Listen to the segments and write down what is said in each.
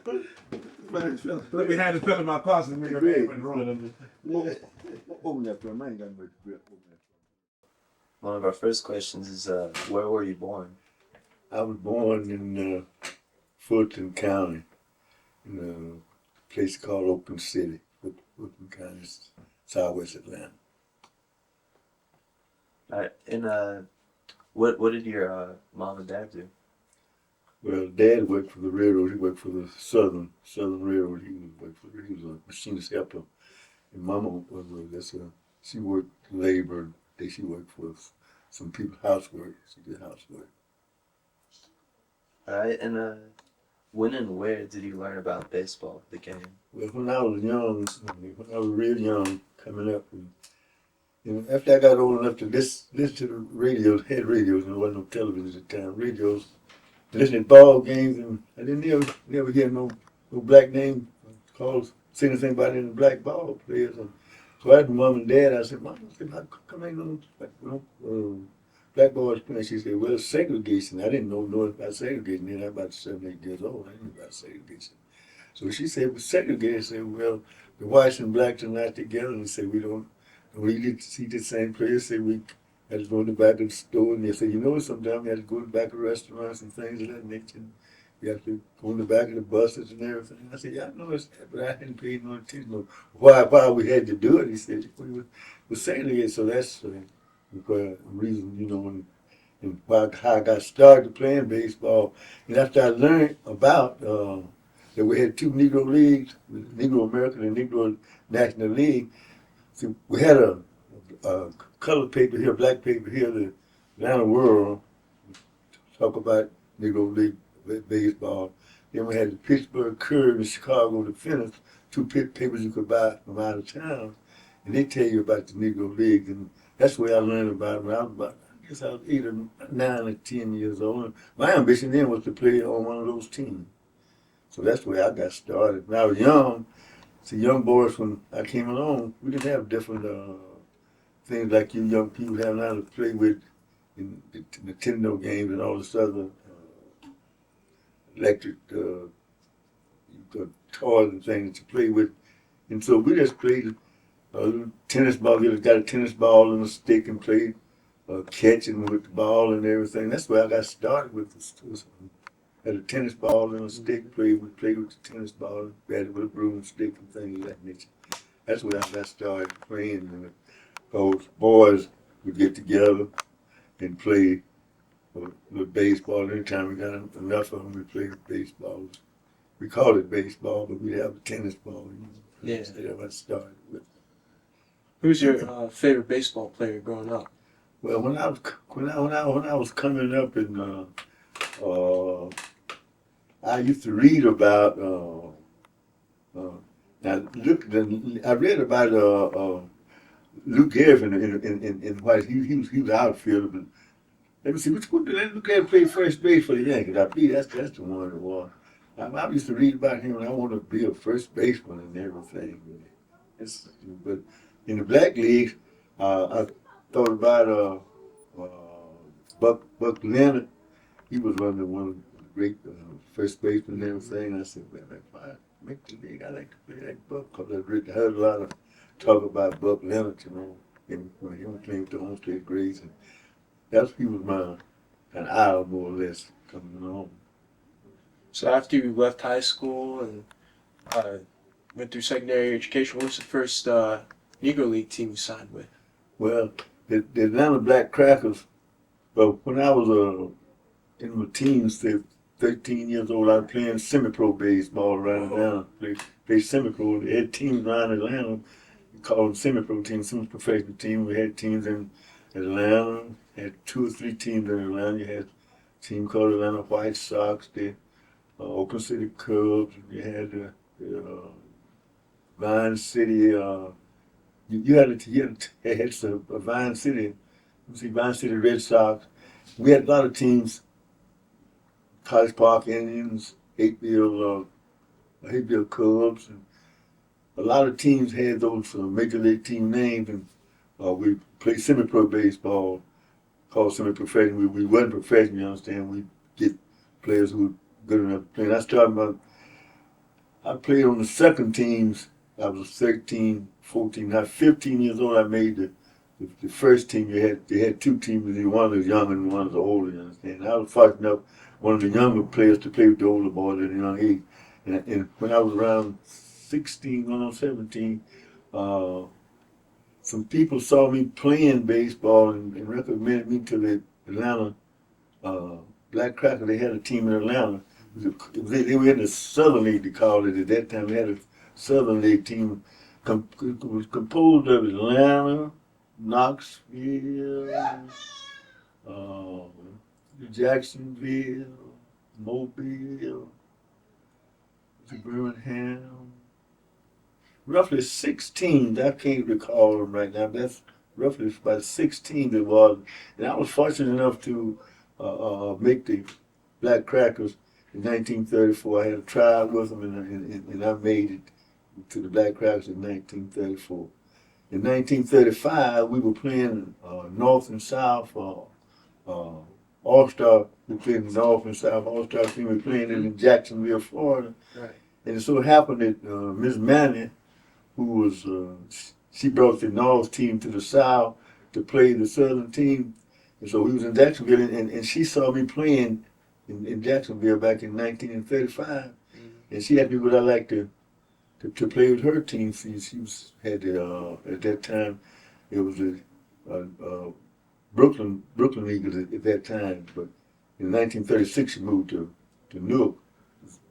Let me have the fill in my car so we went wrong. Open that for him. I ain't got much grip. One of our first questions is, where were you born? I was born in Fulton County, in a place called Oakland City, Fulton County, southwest Atlanta. All right, and what did your mom and dad do? Well, Dad worked for the railroad. He worked for the Southern Railroad. He was a machinist helper. And Mama was she worked labor. She worked for some people housework. She did housework. All right, and when and where did you learn about baseball, the game? Well, when I was young, when I was real young, coming up, and after I got old enough to listen to the radios, had radios, and there wasn't no television at the time, radios, listening to ball games, and I didn't never hear no black name calls, say anything about any black ball players. And so I asked Mom and Dad, I said, Mom, how come ain't no black boys playing? She said, well, segregation. I didn't know about segregation then. I was about 7, 8 years old. I didn't know about segregation. So she said, well, segregation. I said, well, the whites and blacks are not together. And said, we don't really see the same players. Say we had to go in the back of the store, and they said, you know, sometimes we had to go to the back of restaurants and things of that nature. You have to go in the back of the buses and everything. I said, yeah, I know it's that, but I hadn't paid no attention to why we had to do it. He said, we were segregated, so that's the reason, you know, and how I got started playing baseball. And after I learned about that we had two Negro Leagues, Negro American and Negro National League, see, we had a colored paper here, black paper here, the Atlanta World, talk about Negro League baseball. Then we had the Pittsburgh Courier and Chicago Defenders, two papers you could buy from out of town, and they tell you about the Negro Leagues, and that's where I learned about it when I was about, I guess I was 8 or 9 or 10 years old. And my ambition then was to play on one of those teams. So that's where I got started. When I was young, see, young boys, when I came along, we didn't have different things like you young people have now to play with in the Nintendo games and all this other electric toys and things to play with. And so we just played tennis ball. We got a tennis ball and a stick and played catching with the ball and everything. That's where I got started with this. Had a tennis ball and a stick, played with the tennis ball, batted with a broomstick and things of that nature. That's where I got started playing. And those boys would get together and play with baseball. Anytime we got enough of them, we played baseball. We called it baseball, but we have a tennis ball. You know? Yeah. That's what I started with. Who's your favorite baseball player growing up? Well, when I was coming up, and I used to read about. I read about Luke Gehrig in White. He was outfielder, but let me see, which one did Luke Gehrig play first base for the Yankees? I believe that's the one it was. I used to read about him, and I wanted to be a first baseman and everything. But in the black leagues, I thought about Buck Leonard. He was one of the great first basemen and everything. And I said, well, if I make the league, I like to play like Buck, because I heard a lot of talk about Buck Leonard, you know, and when he was playing with the Homestead Grays, and he was an idol more or less coming along. So after you left high school and went through secondary education, what was the first Negro League team you signed with? Well, the Atlanta Black Crackers, but when I was in my teens, 13 years old, I was playing semi-pro baseball around Atlanta. Played semi-pro. They had teams around Atlanta. We called them semi-pro teams, semi-professional teams. We had teams in Atlanta. Had 2 or 3 teams in Atlanta. You had a team called Atlanta White Sox. The Oakland City Cubs. You had the Vine City. You had some Vine City. Vine City Red Sox. We had a lot of teams. College Park Indians, Hayfield Cubs, and a lot of teams had those major league team names, and we played semi-pro baseball, called semi-professional. We wasn't professional, you understand. We get players who were good enough to play. And I started I played on the second teams. I was 13, 14, now 15 years old. I made the first team. They had two teams. One was young and one was older. You understand? I was fortunate enough, one of the younger players to play with the older boys at a young age. And when I was around 16, going on 17, some people saw me playing baseball and recommended me to the Atlanta Black Cracker. They had a team in Atlanta. They were in the Southern League, they called it at that time. They had a Southern League team. It was composed of Atlanta, Knoxville, Jacksonville, Mobile, Birmingham. Roughly 6 teams. I can't recall them right now. That's roughly about 6 teams it was. And I was fortunate enough to make the Black Crackers in 1934. I had a trial with them, and I made it to the Black Crackers in 1934. In 1935, we were playing North and South All-Star. We played North and South All-Star team. We were playing in Jacksonville, Florida. Right. And it so happened that Miss Manny, who was, she brought the North team to the South to play the Southern team. And so we was in Jacksonville, and she saw me playing in Jacksonville back in 1935. Mm-hmm. And she asked me would I like to play with her team. She had at that time, it was a Brooklyn Eagles at that time. But in 1936, she moved to Newark.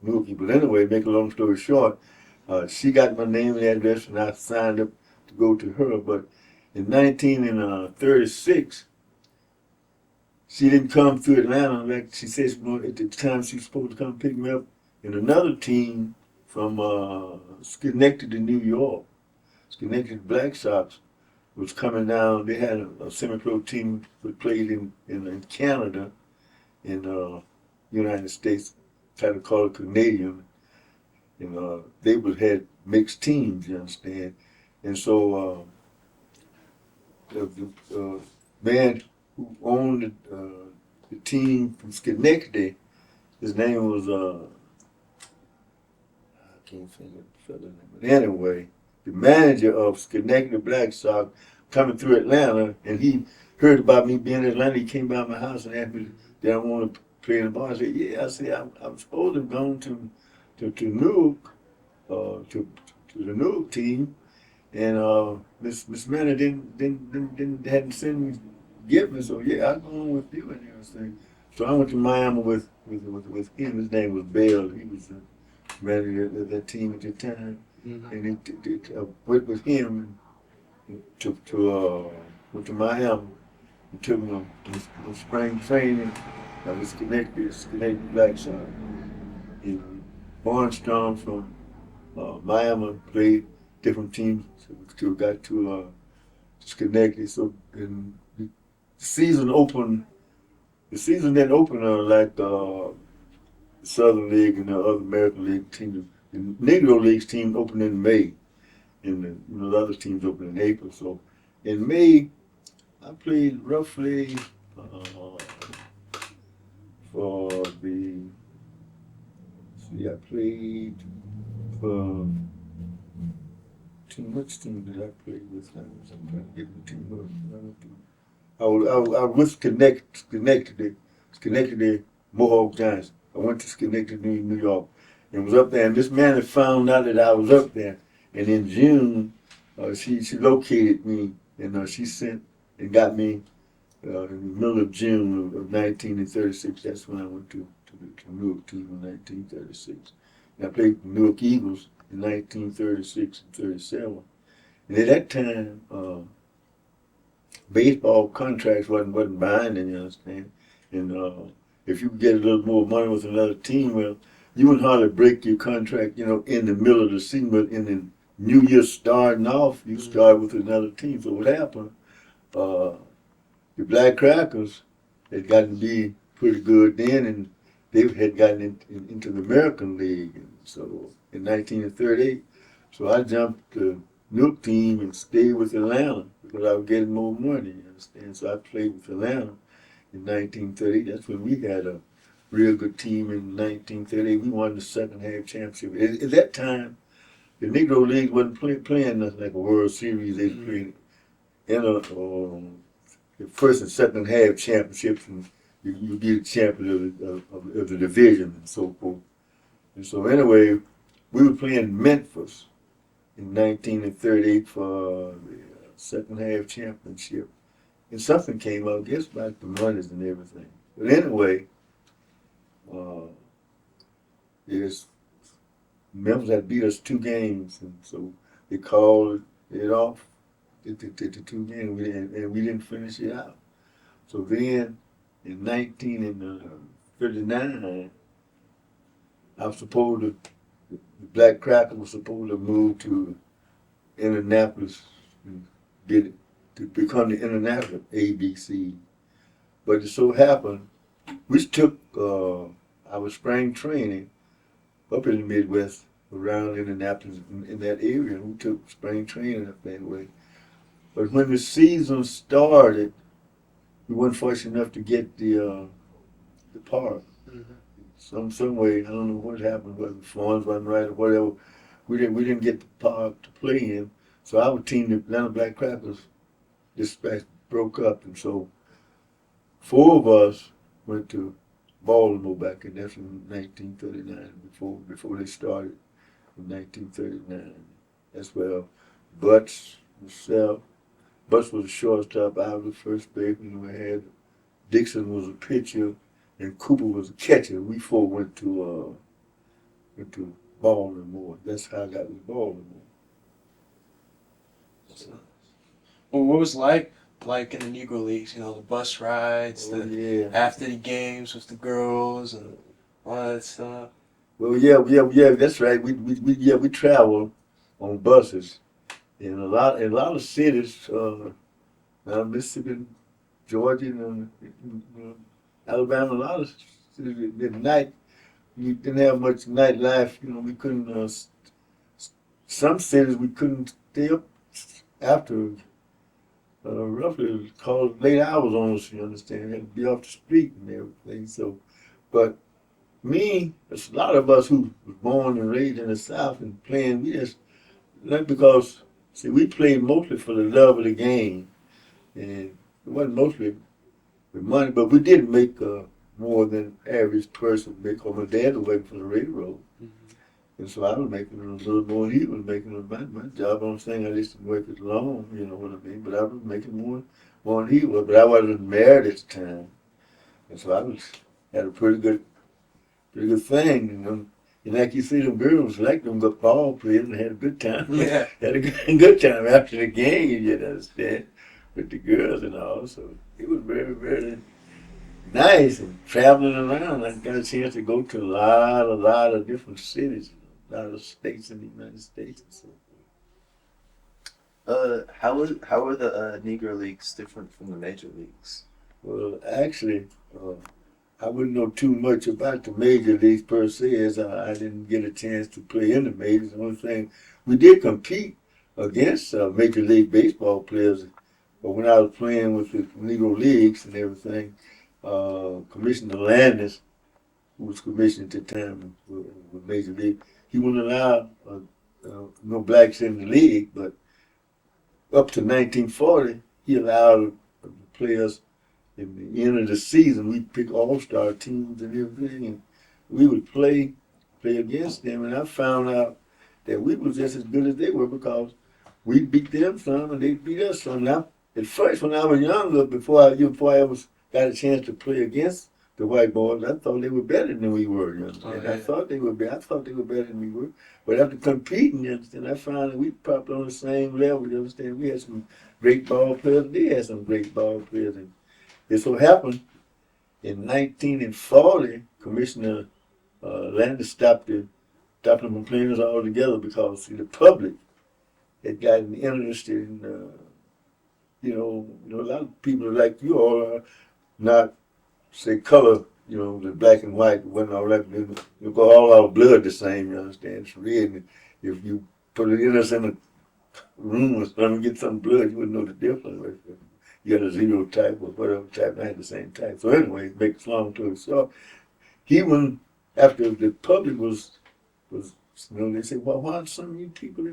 But anyway, make a long story short, she got my name and address, and I signed up to go to her. But in 1936, she didn't come through Atlanta. Like she said, at the time she was supposed to come pick me up. And another team from Schenectady, New York, Schenectady Black Sox, was coming down. They had a semi-pro team that played in Canada, in United States, kind of called Canadian. And they had mixed teams, you understand. And so the man who owned the team from Schenectady, his name was, I can't think of the fellow's name. But anyway, the manager of Schenectady Black Sox coming through Atlanta, and he heard about me being in Atlanta. He came by my house and asked me, did I want to play in the ball? I said, yeah. I said, I'm supposed to have gone to Newark, to the Newark team, and Miss Manny hadn't sent me Gibson, so yeah, I'll go on with you and everything. So I went to Miami with him. His name was Bell. He was the manager of that team at the time, mm-hmm. And I went with him went to Miami and took me on spring training. I was Schenectady Black Sox. And Barnstrom from Miami played different teams got to Schenectady. So the season didn't open like the Southern League and the other American League teams. The Negro Leagues team opened in May, and the other teams opened in April. So in May, I played roughly I played for which team did I play with? I'm trying to get the team up. I was with Schenectady Mohawk Giants. I went to Schenectady, New York, and was up there. And this man had found out that I was up there. And in June, she located me, and she sent and got me in the middle of June of 1936. That's when I went to the Newark team in 1936. And I played the Newark Eagles in 1936 and 37. And at that time, baseball contracts wasn't binding, you understand? And if you could get a little more money with another team, well, you wouldn't hardly break your contract, in the middle of the season, but in the New Year starting off, you start with another team. So what happened, the Black Crackers had gotten to be pretty good then, and they had gotten into the American League. And so in 1938, so I jumped the Newark team and stayed with Atlanta because I was getting more money, you understand? So I played with Atlanta in 1930. That's when we had real good team in 1938. We won the second half championship. At that time, the Negro Leagues wasn't playing nothing like a World Series. They were playing in the first and second half championships, and you be the champion of the division and so forth. And so anyway, we were playing Memphis in 1938 for the second half championship. And something came up, I guess about the monies and everything. But anyway, yes, Memphis had beat us 2 games, and so they called it off the 2 games, and we didn't finish it out. So then, in 1939, I was supposed to, the Black Cracker was supposed to move to Indianapolis and get it, to become the international ABC. But it so happened, we took our spring training up in the Midwest, around Indianapolis, in that area. We took spring training up that way. But when the season started, we weren't fortunate enough to get the park. Some way, I don't know what happened, whether the funds wasn't right or whatever. We didn't get the park to play in. So our team, the Atlanta Black Crackers, just broke up, and so 4 of us went to Baltimore back in, that's in 1939, before they started in 1939. That's where Butts, myself, Butts was a shortstop, I was the first baseman. We had Dixon was a pitcher, and Cooper was a catcher. We 4 went to Baltimore. That's how I got to Baltimore. Well, what was like in the Negro Leagues? You know, the bus rides, Yeah. after the games with the girls and all that stuff. Well, yeah, that's right. We traveled on buses in a lot of cities, Mississippi, Georgia, and Alabama. A lot of cities at night. We didn't have much nightlife. You know, we couldn't. Some cities we couldn't stay up after. Roughly called late hours on us. You understand? Had to be off the street and everything. So, but me, there's a lot of us who was born and raised in the South and playing, we just, not because, see, we played mostly for the love of the game. And it wasn't mostly with money, but we did make more than average person because my dad was working for the railroad. And so I was making a little more than he was making on my job. I'm saying I just didn't work as long, you know what I mean? But I was making more than he was. But I wasn't married at the time. And so I had a pretty good thing, you know. And like you see, them girls like them good ball players and had a good time. Yeah. Had a good time after the game, you understand, with the girls and all. So it was very, very nice, and traveling around. I got a chance to go to a lot of different cities, a lot of states in the United States and so forth. How are the Negro Leagues different from the Major Leagues? Well, actually, I wouldn't know too much about the Major Leagues per se, as I didn't get a chance to play in the majors. The only thing, we did compete against Major League Baseball players, but when I was playing with the Negro Leagues and everything, Commissioner Landis, who was commissioned at the time with Major League, he wouldn't allow no blacks in the league, but up to 1940, he allowed the players. In the end of the season, we'd pick all-star teams and everything, and we would play against them. And I found out that we was just as good as they were because we beat them some and they beat us some. Now, at first, when I was younger, before I ever got a chance to play against the white boys, I thought they were better than we were. You understand? I thought they were better than we were. But after competing, you understand, I found that we probably on the same level. You understand? We had some great ball players. They had some great ball players. And it so happened in 1940, Commissioner Landis stopped them from playing us all together because the public had gotten interested in, you know, a lot of people like you all are not, say, color, you know, the black and white wasn't all right. You got all our blood the same, you understand? It's red. And if you put it in us in a room or something and get some blood, you wouldn't know the difference. You got a zero type or whatever type, I had the same type. So anyway, make a long story short, he went after the public was they said, well, why aren't some of you people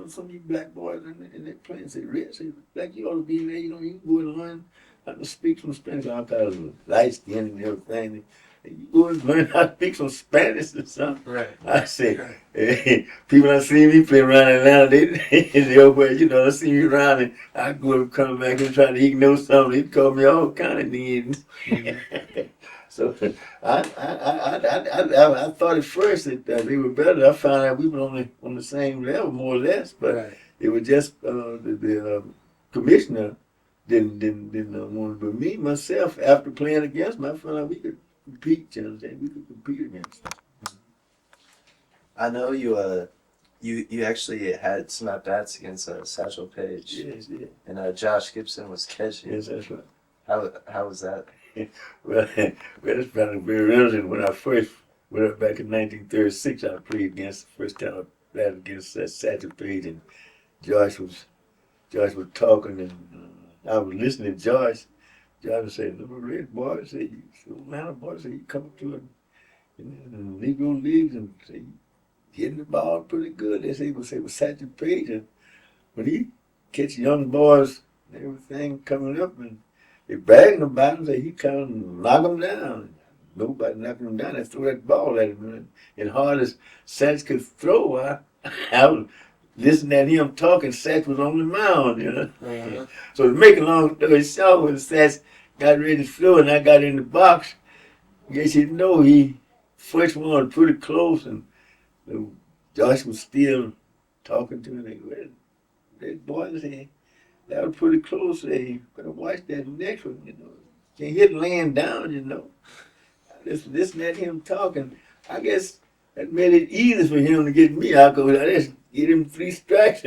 some of you black boys in that playing? Say, Red, say, like you ought to be in there, you can go and learn how to speak some Spanish. All kinds of light skin and everything. You go and learn how to speak some Spanish or something. Right. I say, hey, people that see me play around Atlanta, they over, they see me around and I go and come back and try to ignore something. They call me all kind of names. So I thought at first that they were better. I found out we were on the same level, more or less, but it was just the commissioner didn't want to. But me myself, after playing against them, I found out we could compete. You know what I'm saying? We could compete against them. I know you actually had some at bats against Satchel Paige. Yes, yeah. And Josh Gibson was catching. Yes, that's right. How was that? Well, it's probably very interesting. When I first went up back in 1936, I played against the first time I played against Satchel Paige, and Josh was talking, and I was listening to Josh. Josh said, "Little red boy, say you, Atlanta boy, say you come up to in the Negro Leagues and say you hitting the ball pretty good." They say was Satchel Paige, and when he catch young boys and everything coming up and they bragging about him, say he kind of knock them down. Nobody knocking him down. They throw that ball at him. And hard as Satch could throw, I was listening at him talking. Satch was on the mound, Uh-huh. So to make a long story short, when Satch got ready to throw and I got in the box, I guess you know he first one pretty close, and Josh was still talking to me. Like, that boy said, that was pretty close. You better watch that next one, Can't hit laying down, Listen at him talking. I guess that made it easy for him to get me out because I just get him 3 strikes.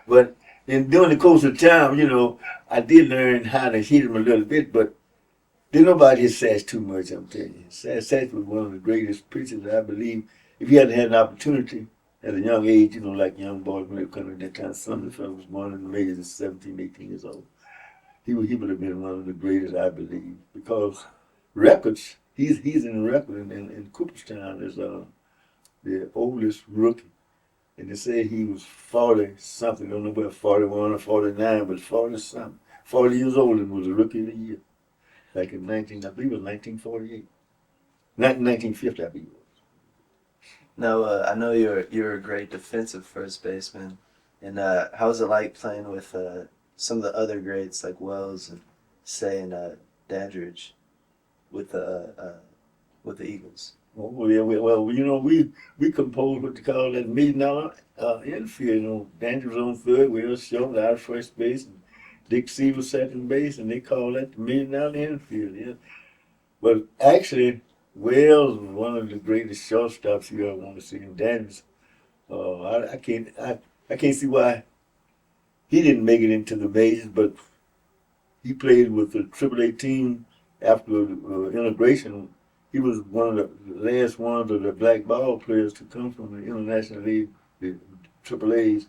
But during the course of time, I did learn how to hit him a little bit, but didn't nobody hit Satch too much, I'm telling you. Satch was one of the greatest pitchers, I believe. If he hadn't had an opportunity at a young age, like young boys when they were coming that kind of summer, if I was born in the majors at 17, 18 years old, he would have been one of the greatest, I believe, because records, he's in the record in Cooperstown as the oldest rookie. And they say he was 40-something, I don't know about 41 or 49, but 40-something. 40 years old and was a rookie of the year. Like in I believe it was 1948. 1950, I believe it was. Now, I know you're a great defensive first baseman, and how was it like playing with some of the other greats like Wells and Say and Dandridge with the Eagles? Oh yeah, we composed what they call that $1 million infield. Dandridge was on third, Wells short, out of first base, and Dick C was second base, and they call that the $1 million infield. Yeah, but actually, Wells was one of the greatest shortstops you ever want to see. And Dandridge, I can't see why he didn't make it into the majors, but he played with the AAA team after integration. He was one of the last ones of the black ball players to come from the International League, the AAAs,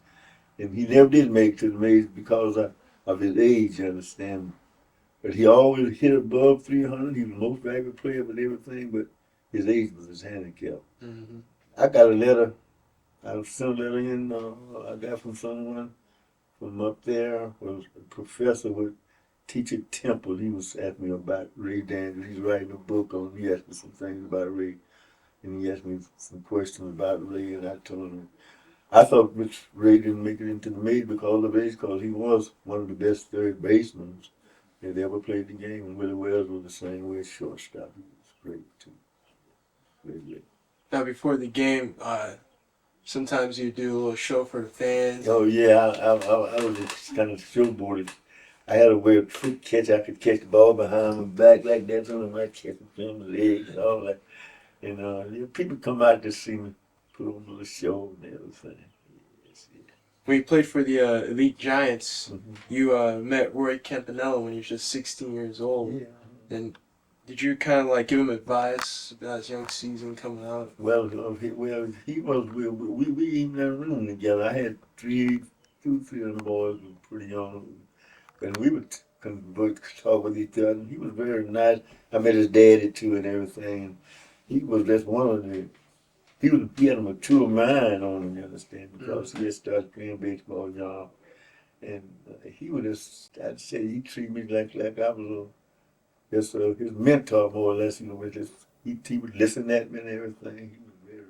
and he never did make it to the majors because of his age, you understand. But he always hit above 300. He was the most valuable player with everything, but his age was his handicap. Mm-hmm. I got a letter. I sent a letter in. I got from someone from up there. Was a professor with Teacher Temple. He was asking me about Ray Dandridge. He's writing a book on. He asked me some things about Ray, and he asked me some questions about Ray, and I told him I thought Ray didn't make it into the major because of age, because he was one of the best third basemen that ever played the game, and Willie Wells was the same way as shortstop. He was great too. Great. Now, before the game, sometimes you do a little show for the fans. Oh yeah, I was just kind of showboarded. I had a way of quick catch. I could catch the ball behind my back like that, so I might catch it from the legs and all that. And people come out to see me put on a little show and everything. Yes, yeah. When you played for the Elite Giants, Mm-hmm. you met Roy Campanella when you were just 16 years old. Yeah. And did you kind of like give him advice about his young season coming out? Well, he was. We even in a room together. I had three of the boys were pretty young, and we would talk with each other. He was very nice. I met his daddy too and everything. He was just one of the. He had a mature mind on him, you understand, because he had started playing baseball young. And he would just, I'd say, he treated me like I was his mentor, more or less, you know, with his, he would listen at me and everything. He was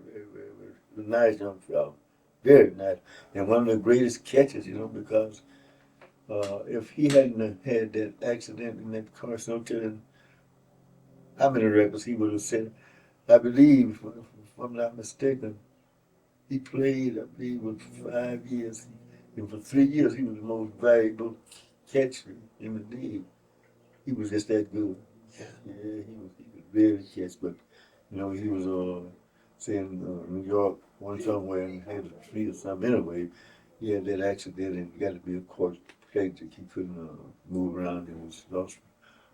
very nice young fellow. Very nice. And one of the greatest catches, you know, because if he hadn't have had that accident in that car, no telling how many records he would have set. I believe, if I'm not mistaken, he played, I believe, for 5 years. And for 3 years, he was the most valuable catcher in the league. He was just that good. Yeah. Yeah, he was very catch. But, you know, he was, say, in New York, one somewhere, and had a tree or something. Anyway, he had that accident and got to be, of course, protected. He couldn't move around and was lost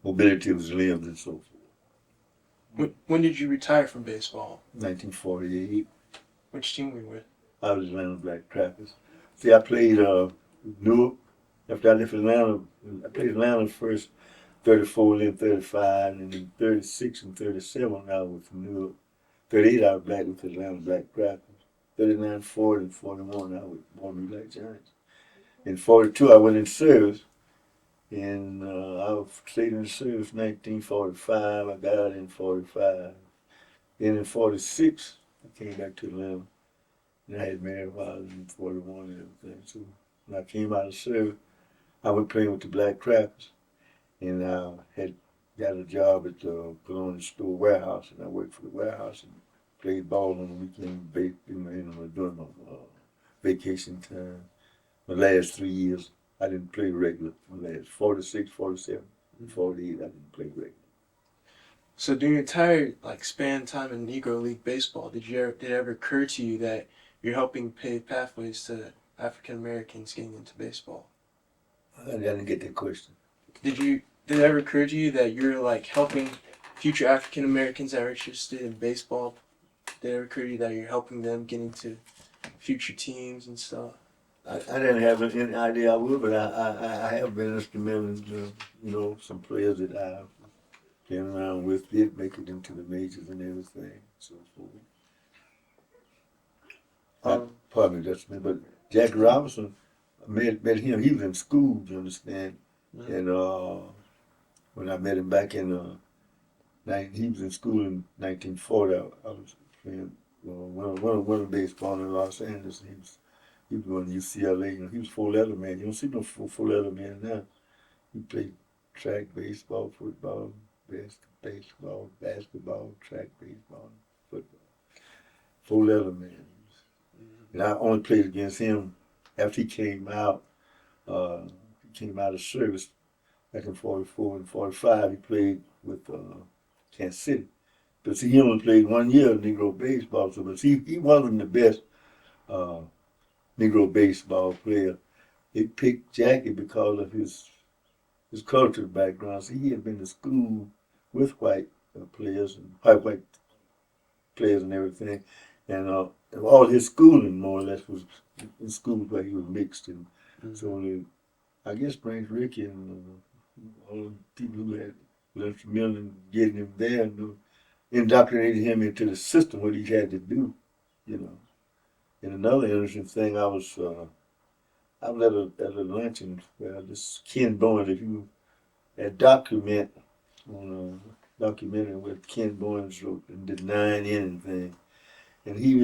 mobility of his limbs and so forth. When did you retire from baseball? 1948. Which team were you with? I was Atlanta Black Crackers. See, I played Newark. After I left Atlanta, I played Atlanta first, 34, then 35, and then 36 and 37 I was with Newark. 38 I was black with Atlanta Black Crackers. 39, 40, and 41 I was Baltimore Black Giants. In 42 I went in service, and I stayed in service 1945. I got out in 45. Then in 46 I came back to Atlanta. And I had married while I was in 41 and everything. So when I came out of service, I went playing with the Black Crackers. And I had got a job at the Bologna store warehouse. And I worked for the warehouse and played ball on the weekend, during my vacation time. My last 3 years, I didn't play regular. My last 46, 47, and 48, I didn't play regular. So during your entire span time in Negro League baseball, did it ever occur to you that you're helping pave pathways to African Americans getting into baseball? I didn't get that question. Did it ever occur to you that you're helping future African Americans that are interested in baseball? Did it ever occur to you that you're helping them get into future teams and stuff? I didn't have any idea I would, but I have been instrumental in, some players that I've been around with did make it into the majors and everything, so forth. Pardon me, that's me. But Jack Robinson, I met him. He was in school, you understand. Mm-hmm. And when I met him back in, he was in school in 1940. I was playing one of baseball in Los Angeles. He was going to UCLA. He was four-letter man. You don't see no four-letter man now. He played track, baseball, football, basketball, track, baseball, football. Four-letter man. And I only played against him after he came out. He came out of service back in 44 and 45. He played with Kansas City. But see, he only played 1 year of Negro baseball. So, but see, he wasn't the best Negro baseball player. They picked Jackie because of his cultural background. See, he had been to school with white players and white players and everything. And all his schooling, more or less, was in schools where he was mixed. And so I guess Branch Rickey and all the people who had left him in getting him there and indoctrinated him into the system, what he had to do, And another interesting thing, I was at a luncheon where this Ken Bowen, if you had documentary what Ken Bowen wrote and did 9-inning thing. And he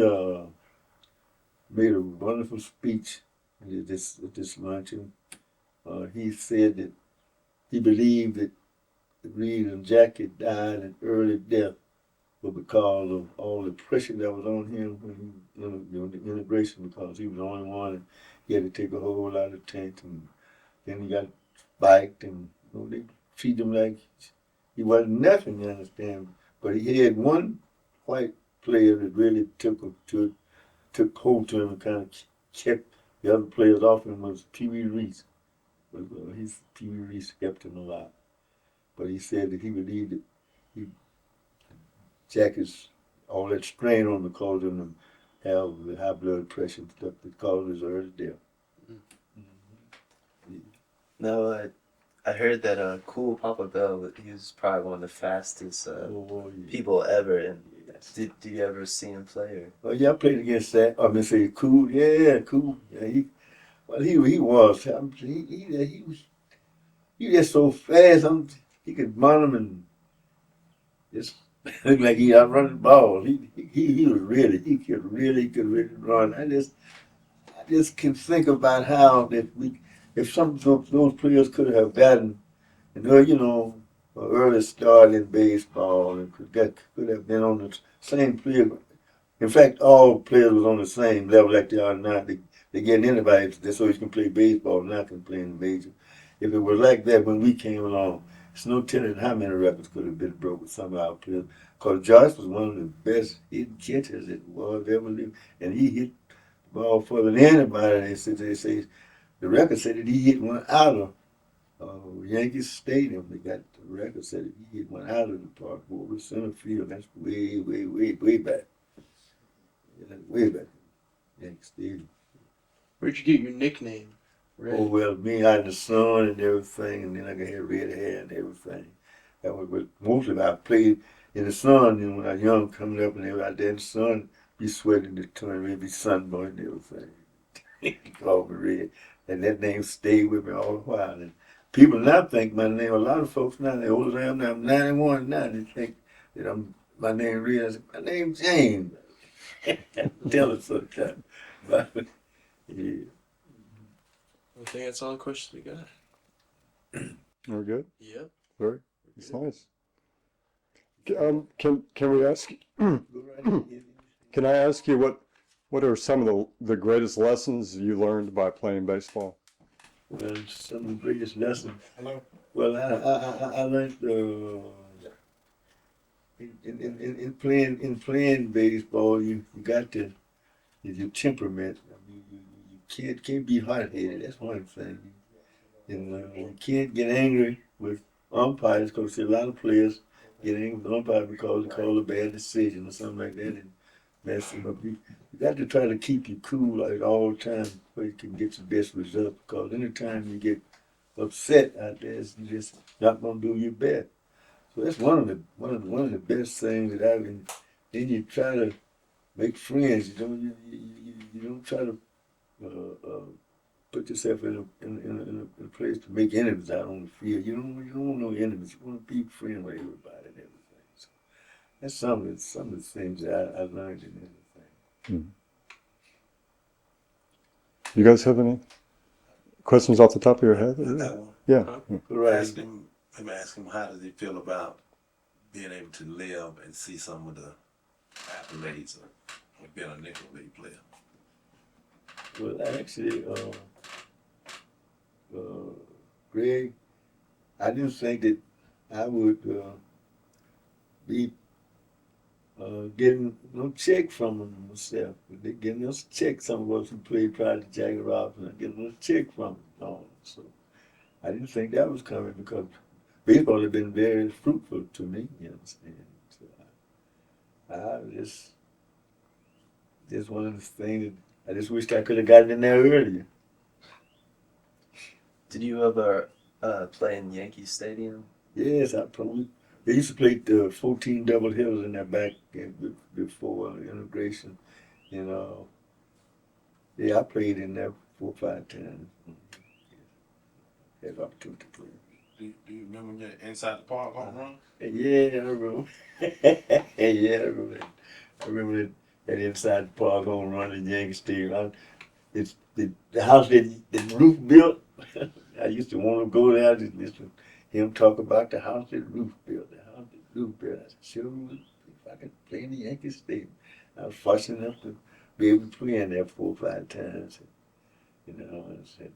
made a wonderful speech at this luncheon. He said that he believed that Reed and Jackie died an early death, but because of all the pressure that was on him when the integration, because he was the only one, and he had to take a whole lot of tanks, and then he got biked, and they treated him like he wasn't nothing, you understand. But he had one white player that really took hold to him and kind of kept the other players off him, was Pee Wee Reese. Pee Wee Reese helped him a lot. But he said that he believed that Jackie's all that strain on him caused him to have the high blood pressure that caused his early death. Now, I heard that Cool Papa Bell, he was probably one of the fastest Oh, yeah. people ever. And Yes. did you ever see him play? Or? Oh, yeah, I played against that. I mean, say Cool. Yeah, Cool. Yeah, he was. He just so fast. He could run him and just looked like he outrun the ball. He was really he could really run. I just can think about how if some of those players could have gotten an early start in baseball and could have been on the same player. In fact, all players was on the same level like they are now. They getting anybody just so he can play baseball, not can play in the major. If it was like that when we came along, it's no telling how many records could have been broke with some of our players. Because Joyce was one of the best hitting catchers that was ever lived, and he hit the ball further than anybody. They say the record said that he hit one out of Yankee Stadium. They got the record said that he hit one out of the park over center field. That's way, way, way, way back. Yeah, way back. Yankee Stadium. Where'd you get your nickname? Red? Oh well, me out in the sun and everything, and then I got red hair and everything. That was what mostly I played in the sun. And when I was young, coming up and they were out there in the sun, be sweating the turn, maybe sunburned and everything. Called me red, and that name stayed with me all the while. And people now think my name. A lot of folks now, they older than I am now. I'm 91 now. They think that my name red. I said, my name's James. Tell us sometimes. But yeah. I think that's all the questions we got. We're good. Yep. Very. It's nice. Can we ask? Go right ahead. Can I ask you what are some of the greatest lessons you learned by playing baseball? Well, some of the greatest lessons. Hello. Well, I learned in playing baseball, you got to your temperament. I mean, you can't be hot headed. That's one thing. And you can't get angry with umpires because a lot of players get angry with umpires because they call a bad decision or something like that and mess them up. You got to try to keep you cool at all times so you can get your best result. Because anytime you get upset out there, you just not gonna do your best. So that's one of the best things that I've been. Then you try to make friends. You don't try to put yourself in a place to make enemies out on the field. You don't want no enemies. You want to be friends with everybody and everything. So that's some of the things that I learned in everything. You guys have any questions off the top of your head? Yeah. Right. I'm asking him how does he feel about being able to live and see some of the accolades of being a Negro League player. Well, actually, Greg, I didn't think that I would be getting no check from them myself. They getting us a check. Some of us who played prior to Jackie Robinson, getting us a check from them. So I didn't think that was coming because baseball had been very fruitful to me. You understand? So I just one of the things that I just wished I could have gotten in there earlier. Did you ever play in Yankee Stadium? Yes, I probably. They used to play the 14 double hitters in that back before integration. Yeah, I played in there 4 or 5 times. Had opportunity to play. Do you remember when you're inside the park home run? Yeah, I remember. Yeah, I remember that. I remember that inside the park home run in Yankee Stadium. It's the house that Roof built. I used to want to go there and listen to him talk about the house that Roof built. The house that Roof built. I said, sure, if I could play in the Yankee Stadium. I was fortunate enough to be able to play in there 4 or 5 times. I said,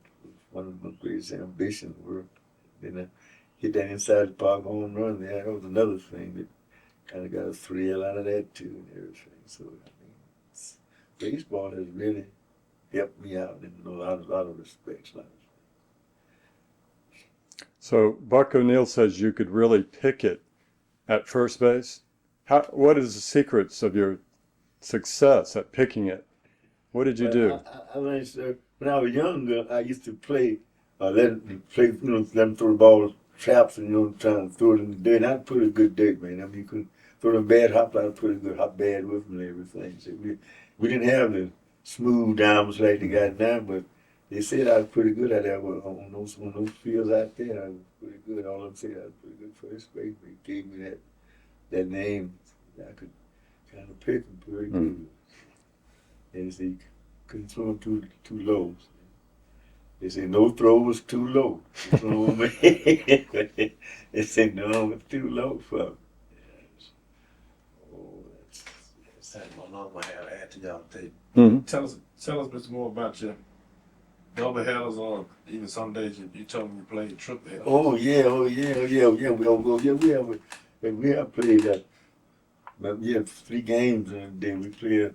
one of my greatest ambitions were. Then I hit that inside the park home run there. That was another thing that kind of got a thrill out of that too and everything. So I mean, baseball has really helped me out in a lot of respects. So Buck O'Neill says you could really pick it at first base. What is the secrets of your success at picking it? What did you do? I learned, sir, when I was younger, I used to play let them play, let them throw the ball traps and trying to throw it in the dirt. And I'd put a good dirt, man. I mean, you could throw them bad hop, I'd put a good hop bad with them and everything. So we didn't have the smooth diamonds like they got now, but they said I was pretty good at that on those fields out there. I was pretty good. All of them said I was pretty good first base. They gave me that name. I could kind of pick them pretty good. And they said you couldn't throw them too low. They said no throw was too low. They said no, it's too low for me. Oh, That's my mama had to add to y'all tape. Mm-hmm. Tell us, Mr. Moore, about your double headers, or even some days you told me you played triple headers. oh yeah. We have played that. But we have 3 games and then we play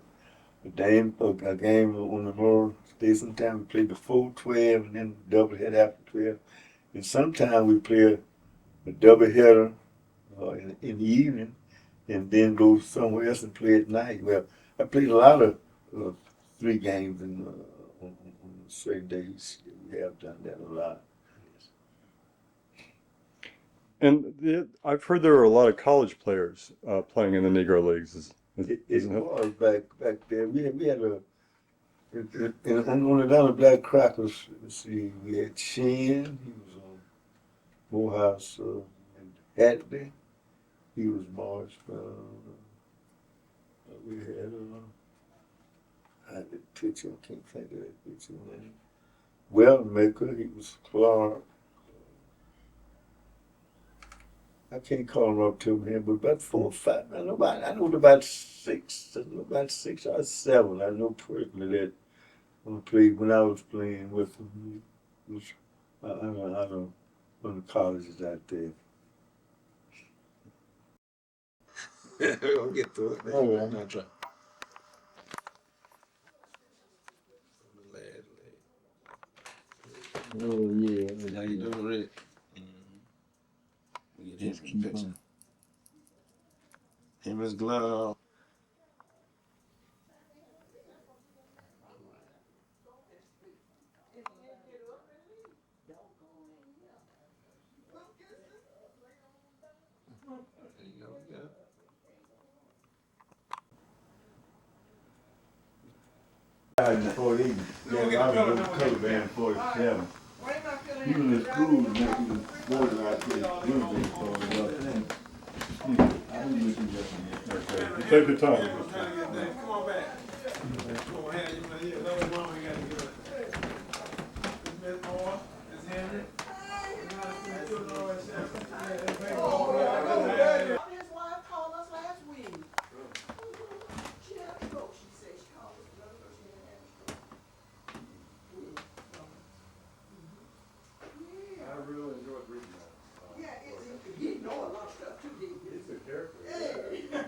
a game on the Memorial Day. Sometimes we play before 12 and then double header after 12. And sometimes we play a double header in the evening and then go somewhere else and play at night. Well, I played a lot of 3 games on certain days. We have done that a lot. And I've heard there are a lot of college players playing in the Negro Leagues. It Isn't it? was back there. We had on the down the Black Crackers. Let's see, we had Shin. He was on Morehouse and Hatley. He was Marsh. We had I had the picture. I can't think of that picture name. Wellmaker. He was Clark. I can't call him up to him, but about 4 or 5. I know about 6. I know about 6 or 7. I know personally that when I was playing with him. I don't one of the colleges out there. We'll get through it, man. All right. Not trying. Oh yeah. How you doing, Rick? We get him in the picture. Him and his glove. There you go, yeah. I was 40. Yeah, I was in the color band 47. He was in school and he was 40 when I played blue baseball. I didn't listen to that. Okay. You take your time. Come on back. Come on, have you know his mama got to get it. Miss Moore, Miss Henry. His wife called us last week. She had a stroke, she said. She called us the other day. She had a stroke. I really enjoyed reading that. Yeah, he know a lot of stuff too, didn't he? He's a character. Yeah.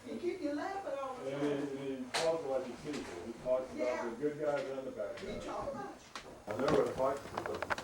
He keep you laughing all the time. And he talks like he's people. He talks about the good guys and the bad He guys. talk about you. I never had a fight with him.